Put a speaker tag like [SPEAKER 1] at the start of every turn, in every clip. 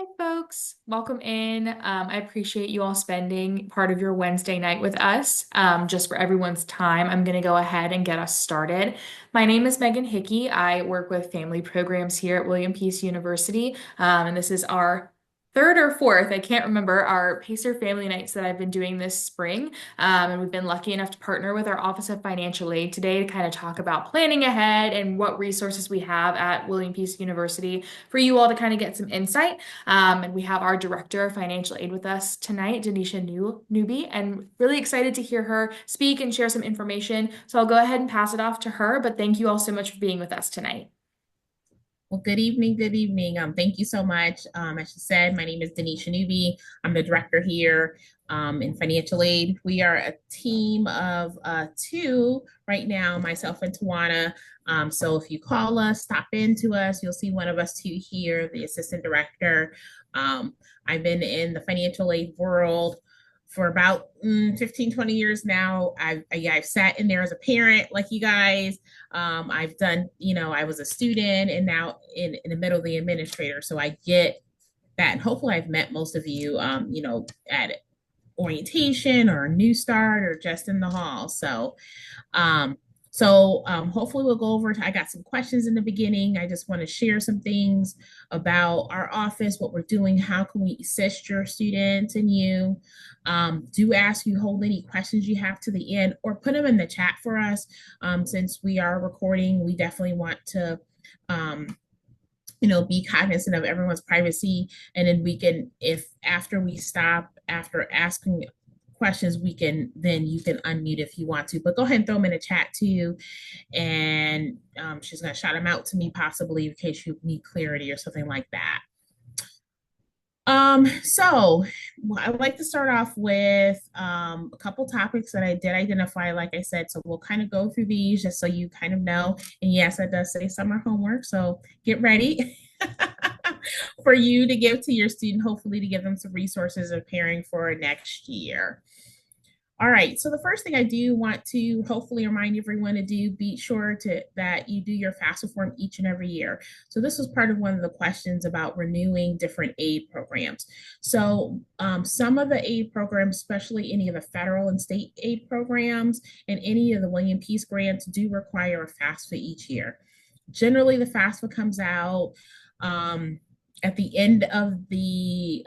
[SPEAKER 1] Hi, folks. Welcome in. I appreciate you all spending part of your Wednesday night with us. Just for everyone's time, I'm going to go ahead and get us started. My name is Megan Hickey. I work with family programs here at William Peace University, and this is our third or fourth, I can't remember, our Pacer Family Nights that I've been doing this spring. And we've been lucky enough to partner with our Office of Financial Aid today to kind of talk about planning ahead and what resources we have at William Peace University for you all to kind of get some insight. And we have our director of financial aid with us tonight, Denisha Newby, and really excited to hear her speak and share some information. So I'll go ahead and pass it off to her, but thank you all so much for being with us tonight.
[SPEAKER 2] Well, good evening. Good evening. Thank you so much. As she said, my name is Denisha Newby. I'm the director here in financial aid. We are a team of two right now, myself and Tawana. So if you call us, stop into us, you'll see one of us two here, the assistant director. I've been in the financial aid world for about 15, 20 years now. I've sat in there as a parent like you guys. I've done, I was a student and now in the middle of the administrator. So I get that. And hopefully I've met most of you, at orientation or New Start or just in the hall. So hopefully we'll go over. I got some questions in the beginning. I just want to share some things about our office, what we're doing, how can we assist your students and you. Do ask you hold any questions you have to the end or put them in the chat for us. Since we are recording, we definitely want to be cognizant of everyone's privacy. And then we can, if after we stop, after asking questions, then you can unmute if you want to, but go ahead and throw them in the chat too. And she's going to shout them out to me possibly in case you need clarity or something like that. So I'd like to start off with a couple topics that I did identify, like I said. So we'll kind of go through these just so you kind of know. And yes, it does say summer homework, so get ready for you to give to your student, hopefully to give them some resources of preparing for next year. All right, so the first thing I do want to hopefully remind everyone to do, be sure that you do your FAFSA form each and every year. So this was part of one of the questions about renewing different aid programs. So some of the aid programs, especially any of the federal and state aid programs and any of the William Peace grants do require a FAFSA each year. Generally, the FAFSA comes out at the end of the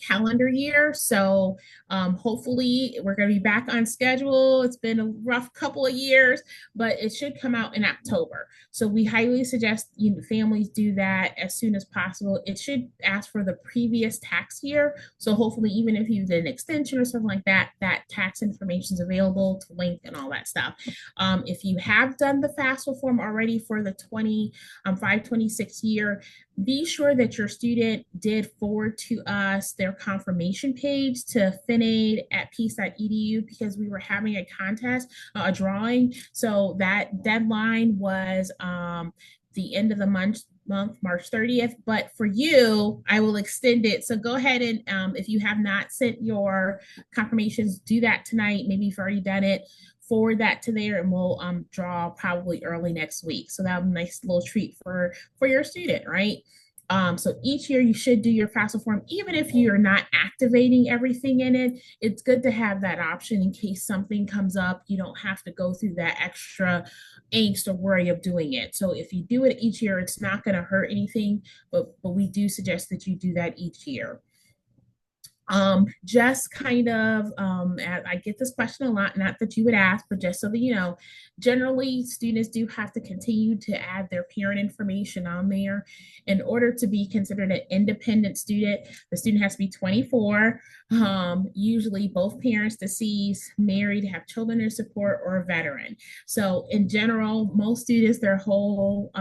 [SPEAKER 2] calendar year. So hopefully we're going to be back on schedule. It's been a rough couple of years, but it should come out in October. So we highly suggest families do that as soon as possible. It should ask for the previous tax year. So hopefully, even if you did an extension or something like that, that tax information is available to link and all that stuff. If you have done the FAFSA form already for the 526 year, be sure that your student did forward to us their confirmation page to finaid@peace.edu because we were having a contest, a drawing. So that deadline was the end of the month, March 30th. But for you, I will extend it. So go ahead and if you have not sent your confirmations, do that tonight. Maybe you've already done it. Forward that to there and we'll draw probably early next week. So that'll be a nice little treat for your student, right? So each year you should do your FAFSA form, even if you're not activating everything in it. It's good to have that option in case something comes up. You don't have to go through that extra angst or worry of doing it. So if you do it each year, it's not going to hurt anything, but we do suggest that you do that each year. Just kind of, I get this question a lot, not that you would ask, but just so that you know, generally students do have to continue to add their parent information on there. In order to be considered an independent student, the student has to be 24, usually both parents deceased, married, have children in support, or a veteran. So in general, most students, their whole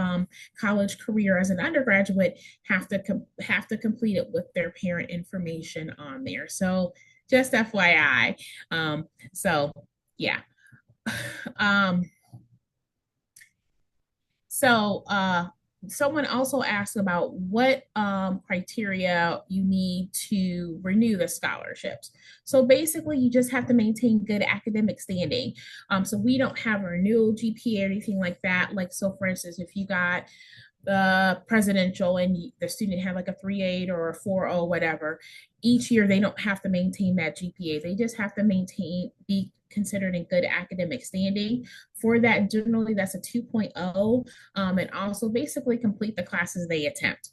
[SPEAKER 2] college career as an undergraduate have to complete it with their parent information on there. So just FYI. So yeah. um, so someone also asked about what criteria you need to renew the scholarships. So basically, you just have to maintain good academic standing. So we don't have a renewal GPA or anything like that. Like, so for instance, if you got presidential and the student had like a 3.8 or a 4.0, whatever, each year they don't have to maintain that GPA. They just have to be considered in good academic standing. For that, generally that's a 2.0, and also basically complete the classes they attempt.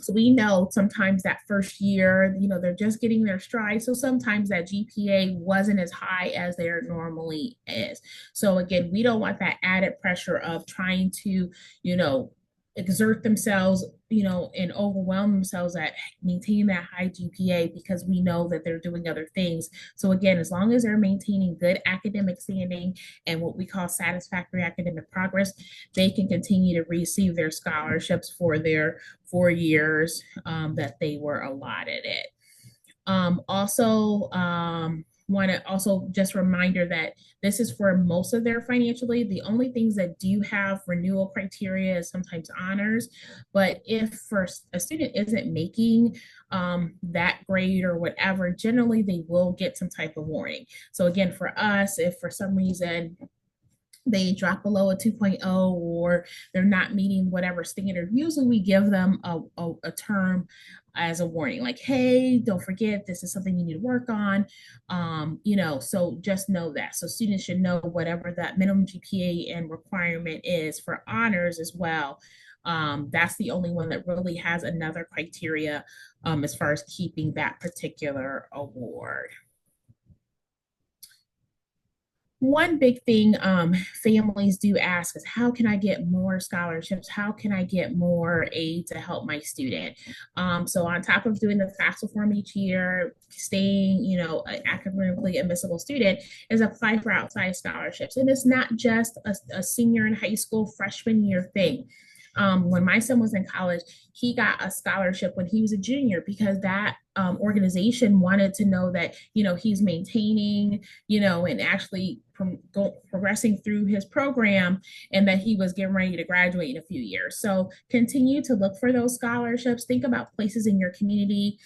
[SPEAKER 2] So we know sometimes that first year, they're just getting their stride. So sometimes that GPA wasn't as high as there normally is. So again, we don't want that added pressure of trying to, you know, exert themselves, and overwhelm themselves at maintaining that high GPA because we know that they're doing other things. So again, as long as they're maintaining good academic standing and what we call satisfactory academic progress, they can continue to receive their scholarships for their 4 years that they were allotted it. Also, want to also just reminder that this is for most of their financial aid. The only things that do have renewal criteria is sometimes honors, but if for a student isn't making that grade or whatever, generally they will get some type of warning. So again, for us, if for some reason they drop below a 2.0 or they're not meeting whatever standard, usually we give them a term as a warning, like, hey, don't forget, this is something you need to work on. So just know that. So students should know whatever that minimum GPA and requirement is for honors as well. That's the only one that really has another criteria as far as keeping that particular award. One big thing families do ask is, how can I get more scholarships? How can I get more aid to help my student? So on top of doing the FAFSA form each year, staying, an academically admissible student, is apply for outside scholarships. And it's not just a senior in high school freshman year thing. When my son was in college, he got a scholarship when he was a junior because that organization wanted to know that, he's maintaining, and actually progressing through his program and that he was getting ready to graduate in a few years. So continue to look for those scholarships. Think about places in your community,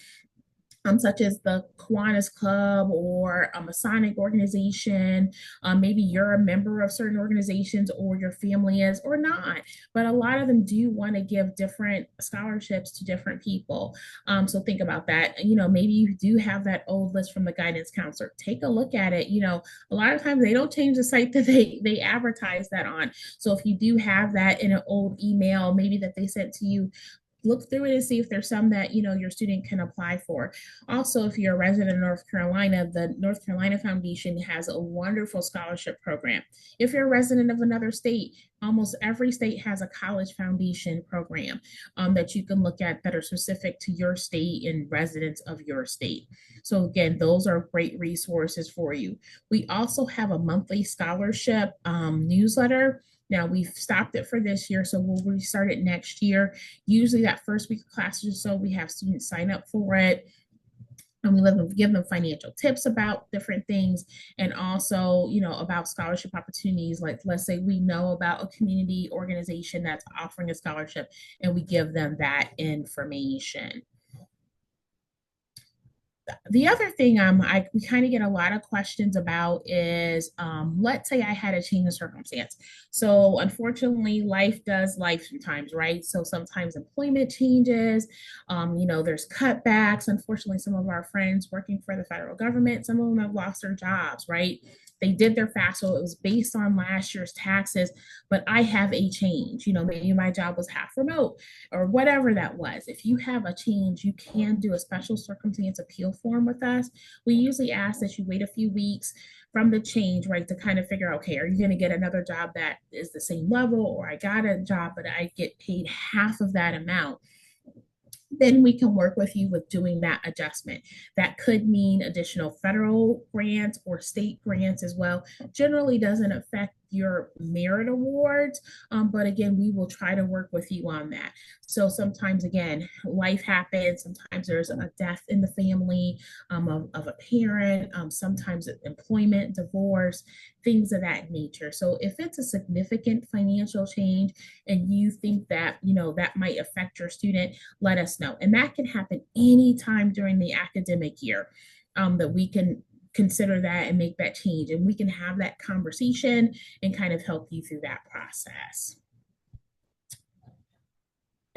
[SPEAKER 2] such as the Kiwanis Club or a Masonic organization. Maybe you're a member of certain organizations or your family is or not, but a lot of them do want to give different scholarships to different people. So think about that. Maybe you do have that old list from the guidance counselor. Take a look at it. A lot of times they don't change the site that they advertise that on. So if you do have that in an old email, maybe that they sent to you, look through it and see if there's some that your student can apply for. Also, if you're a resident of North Carolina, the North Carolina Foundation has a wonderful scholarship program. If you're a resident of another state, almost every state has a college foundation program that you can look at that are specific to your state and residents of your state. So again, those are great resources for you. We also have a monthly scholarship newsletter. Now we've stopped it for this year, so we'll restart it next year. Usually that first week of classes or so, we have students sign up for it. And we let them give them financial tips about different things and also, about scholarship opportunities. Like, let's say we know about a community organization that's offering a scholarship and we give them that information. The other thing we kind of get a lot of questions about is, let's say I had a change of circumstance. So unfortunately, life does life sometimes, right? So sometimes employment changes, there's cutbacks. Unfortunately, some of our friends working for the federal government, some of them have lost their jobs, right? They did their FAFSA. It was based on last year's taxes, but I have a change. Maybe my job was half remote or whatever that was. If you have a change, you can do a special circumstance appeal form with us. We usually ask that you wait a few weeks from the change, right, to kind of figure out, okay, are you going to get another job that is the same level, or I got a job, but I get paid half of that amount? Then we can work with you with doing that adjustment. That could mean additional federal grants or state grants as well. Generally doesn't affect your merit awards, but again, we will try to work with you on that. So sometimes, again, life happens. Sometimes there's a death in the family of a parent, sometimes employment, divorce, things of that nature. So if it's a significant financial change and you think that, that might affect your student, let us know. And that can happen anytime during the academic year, that we can consider that and make that change. And we can have that conversation and kind of help you through that process.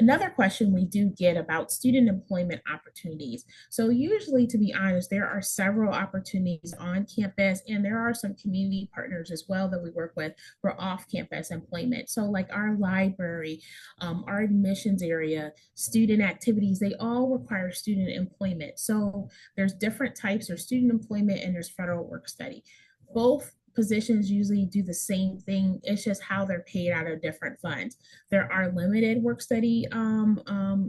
[SPEAKER 2] Another question we do get about student employment opportunities. So usually, to be honest, there are several opportunities on campus, and there are some community partners as well that we work with for off-campus employment. So like our library, our admissions area, student activities, they all require student employment. So there's different types of student employment and there's federal work study. Both positions usually do the same thing. It's just how they're paid out of different funds. There are limited work study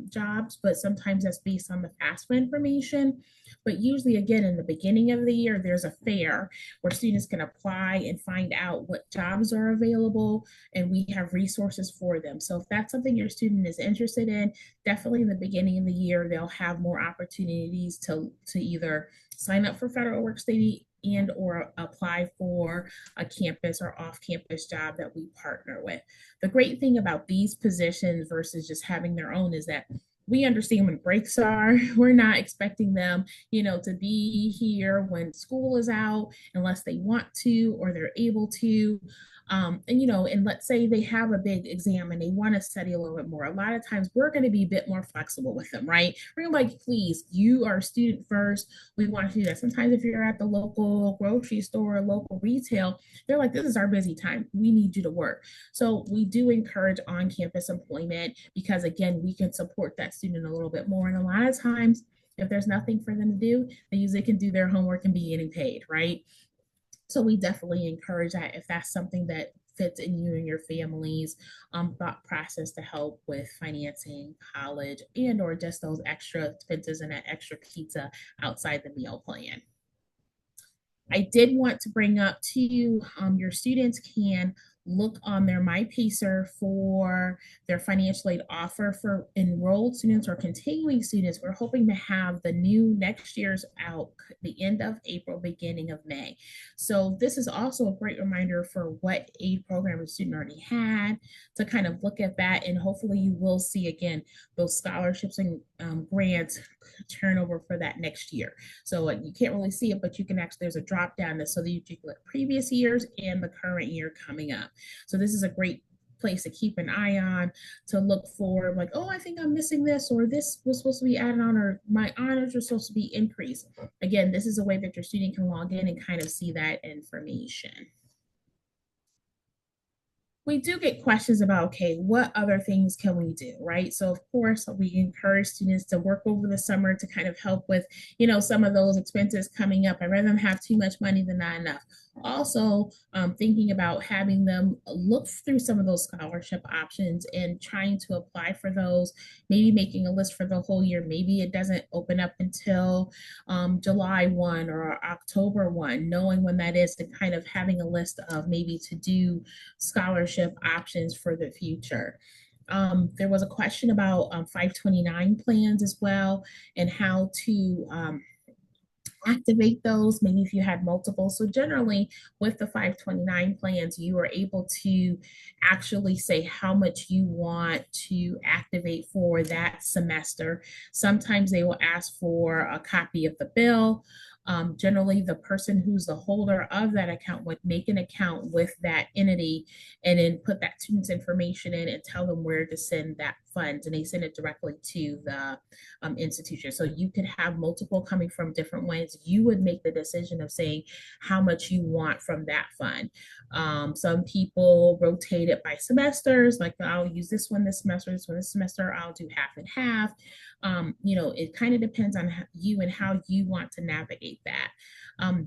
[SPEAKER 2] jobs, but sometimes that's based on the FAFSA information. But usually, again, in the beginning of the year, there's a fair where students can apply and find out what jobs are available, and we have resources for them. So if that's something your student is interested in, definitely in the beginning of the year, they'll have more opportunities to either sign up for federal work study and or apply for a campus or off-campus job that we partner with. The great thing about these positions versus just having their own is that we understand when breaks are. We're not expecting them, to be here when school is out unless they want to or they're able to. And let's say they have a big exam and they want to study a little bit more. A lot of times we're going to be a bit more flexible with them, right? We're going to be like, please, you are a student first. We want to do that. Sometimes if you're at the local grocery store, local retail, they're like, this is our busy time. We need you to work. So we do encourage on-campus employment because again, we can support that student a little bit more. And a lot of times, if there's nothing for them to do, they usually can do their homework and be getting paid, right? So we definitely encourage that if that's something that fits in you and your family's thought process to help with financing college and or just those extra expenses and that extra pizza outside the meal plan. I did want to bring up to you, your students can look on their MyPacer for their financial aid offer for enrolled students or continuing students. We're hoping to have the new next year's out the end of April, beginning of May. So this is also a great reminder for what aid program a student already had to kind of look at that. And hopefully you will see again, those scholarships and grants turn over for that next year. So you can't really see it, but you can actually, there's a drop down so that you can look previous years and the current year coming up. So this is a great place to keep an eye on to look for like, oh, I think I'm missing this, or this was supposed to be added on, or my honors are supposed to be increased. Again, this is a way that your student can log in and kind of see that information. We do get questions about, okay, what other things can we do, right? So of course, we encourage students to work over the summer to kind of help with, some of those expenses coming up. I'd rather them have too much money than not enough. Also, thinking about having them look through some of those scholarship options and trying to apply for those, maybe making a list for the whole year. Maybe it doesn't open up until July 1 or October 1, knowing when that is, and kind of having a list of maybe to do scholarship options for the future. There was a question about 529 plans as well and how to activate those, maybe if you had multiple. So generally with the 529 plans, you are able to actually say how much you want to activate for that semester. Sometimes they will ask for a copy of the bill. Generally, the person who's the holder of that account would make an account with that entity and then put that student's information in and tell them where to send that funds, and they send it directly to the institution. So you could have multiple coming from different ways. You would make the decision of saying how much you want from that fund. Some people rotate it by semesters, like I'll use this one this semester, this semester I'll do half and half. It kind of depends on you and how you want to navigate that.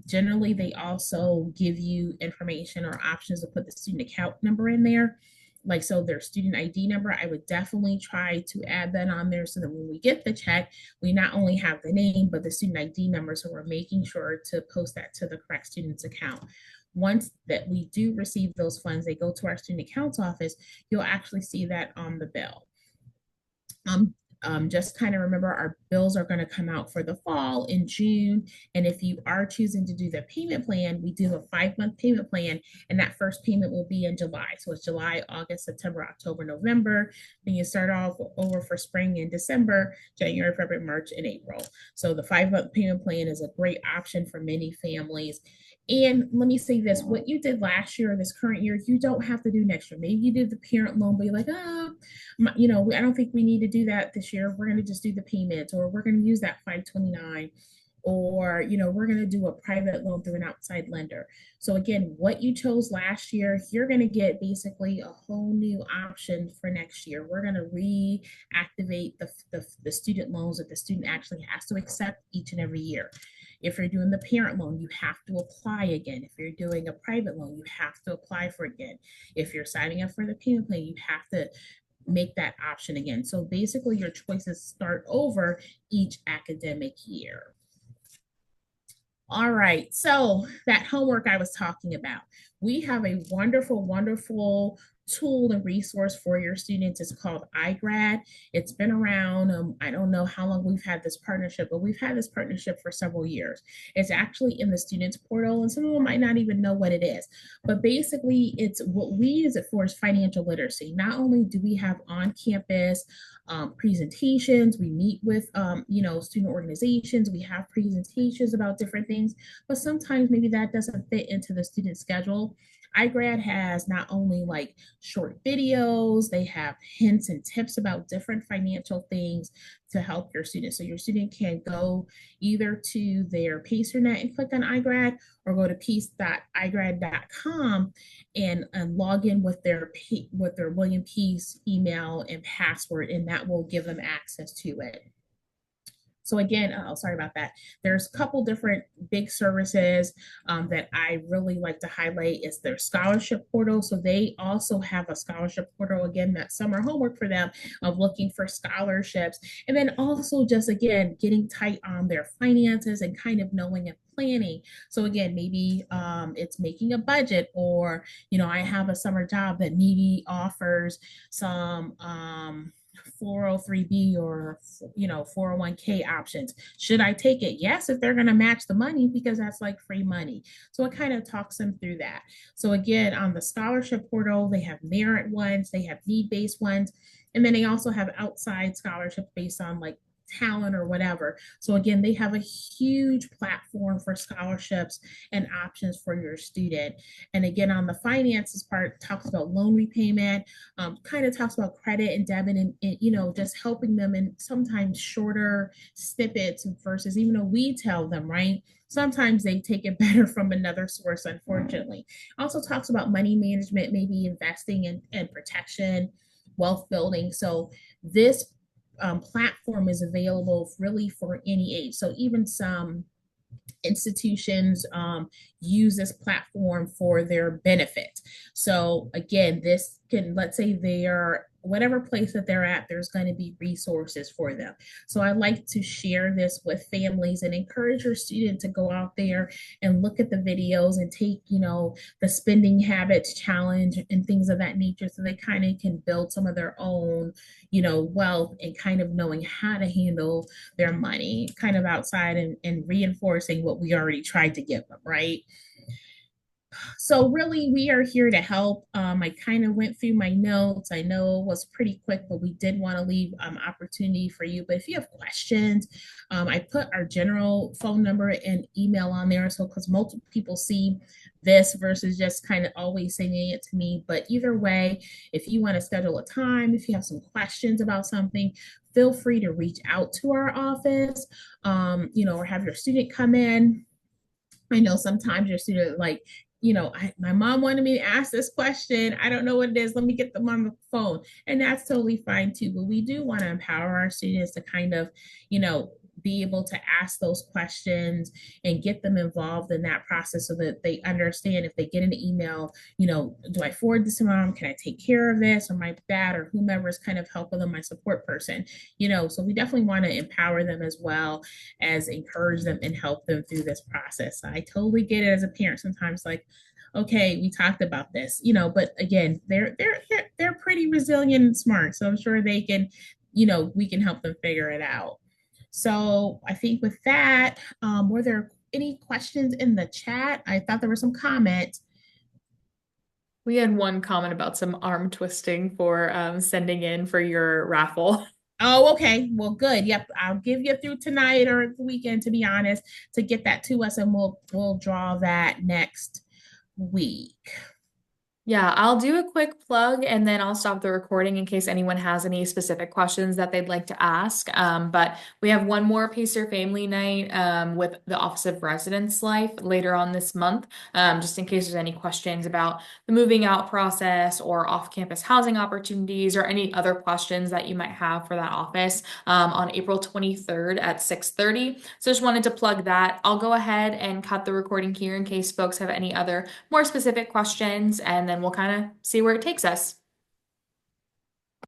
[SPEAKER 2] Generally, they also give you information or options to put the student account number in there. Like, so their student ID number, I would definitely try to add that on there so that when we get the check, we not only have the name, but the student ID number. So we're making sure to post that to the correct student's account. Once that we do receive those funds, they go to our student accounts office, you'll actually see that on the bill. Just kind of remember our bills are going to come out for the fall in June. And if you are choosing to do the payment plan, we do a 5 month payment plan, and that first payment will be in July. So it's July, August, September, October, November. Then you start off over for spring in December, January, February, March, and April. So the 5 month payment plan is a great option for many families. And let me say this, what you did last year or this current year, you don't have to do next year. Maybe you did the parent loan, but you're like, oh, I don't think we need to do that this year. We're going to just do the payments, or we're going to use that 529, or, we're going to do a private loan through an outside lender. So again, what you chose last year, you're going to get basically a whole new option for next year. We're going to reactivate the student loans that the student actually has to accept each and every year. If you're doing the parent loan, you have to apply again. If you're doing a private loan, you have to apply for it again. If you're signing up for the payment plan, you have to make that option again. So basically, your choices start over each academic year. All right, so that homework I was talking about, we have a wonderful, wonderful tool and resource for your students. It's called iGrad. It's been around. I don't know how long we've had this partnership, but we've had this partnership for several years. It's actually in the students portal, and some of them might not even know what it is. But basically, it's what we use it for is financial literacy. Not only do we have on-campus presentations, we meet with student organizations, we have presentations about different things, but sometimes maybe that doesn't fit into the student schedule. iGrad has not only like short videos, they have hints and tips about different financial things to help your students. So your student can go either to their PacerNet and click on iGrad, or go to peace.igrad.com and log in with their William Peace email and password, and that will give them access to it. So again, sorry about that. There's a couple different big services that I really like to highlight. Is their scholarship portal. So they also have a scholarship portal, again, that summer homework for them of looking for scholarships. And then also just, again, getting tight on their finances and kind of knowing and planning. So again, maybe it's making a budget, or, I have a summer job that maybe offers some 403b or 401k options. Should I take it? Yes, if they're going to match the money, because that's like free money. So it kind of talks them through that. So again, on the scholarship portal, they have merit ones, they have need-based ones, and then they also have outside scholarships based on like talent or whatever. So again, they have a huge platform for scholarships and options for your student. And again, on the finances part, talks about loan repayment, kind of talks about credit and debit, and just helping them in sometimes shorter snippets versus, even though we tell them, right? Sometimes they take it better from another source, unfortunately. Also talks about money management, maybe investing and protection, wealth building. So this platform is available really for any age. So even some institutions use this platform for their benefit. So again, this can, let's say they are whatever place that they're at, there's going to be resources for them. So I like to share this with families and encourage your student to go out there and look at the videos and take, the spending habits challenge and things of that nature, so they kind of can build some of their own, wealth, and kind of knowing how to handle their money, kind of outside and reinforcing what we already tried to give them, right? So really, we are here to help. I kind of went through my notes. I know it was pretty quick, but we did want to leave opportunity for you. But if you have questions, I put our general phone number and email on there. So because multiple people see this versus just kind of always sending it to me. But either way, if you want to schedule a time, if you have some questions about something, feel free to reach out to our office, or have your student come in. I know sometimes your student like, my mom wanted me to ask this question. I don't know what it is. Let me get them on the phone. And that's totally fine too. But we do want to empower our students to kind of, be able to ask those questions and get them involved in that process, so that they understand if they get an email, do I forward this to mom? Can I take care of this? Or my dad or whomever is kind of helping them, my support person, so we definitely want to empower them as well as encourage them and help them through this process. I totally get it as a parent sometimes, like, okay, we talked about this, but again, they're pretty resilient and smart, so I'm sure they can we can help them figure it out. So I think with that, were there any questions in the chat? I thought there were some comments.
[SPEAKER 1] We had one comment about some arm twisting for sending in for your raffle.
[SPEAKER 2] Oh, okay. Well, good. Yep. I'll give you through tonight or the weekend, to be honest, to get that to us, and we'll draw that next week.
[SPEAKER 1] Yeah, I'll do a quick plug and then I'll stop the recording in case anyone has any specific questions that they'd like to ask. But we have one more Pacer Family Night with the Office of Residence Life later on this month, just in case there's any questions about the moving out process or off-campus housing opportunities or any other questions that you might have for that office on April 23rd at 6:30. So just wanted to plug that. I'll go ahead and cut the recording here in case folks have any other more specific questions, and then we'll kind of see where it takes us.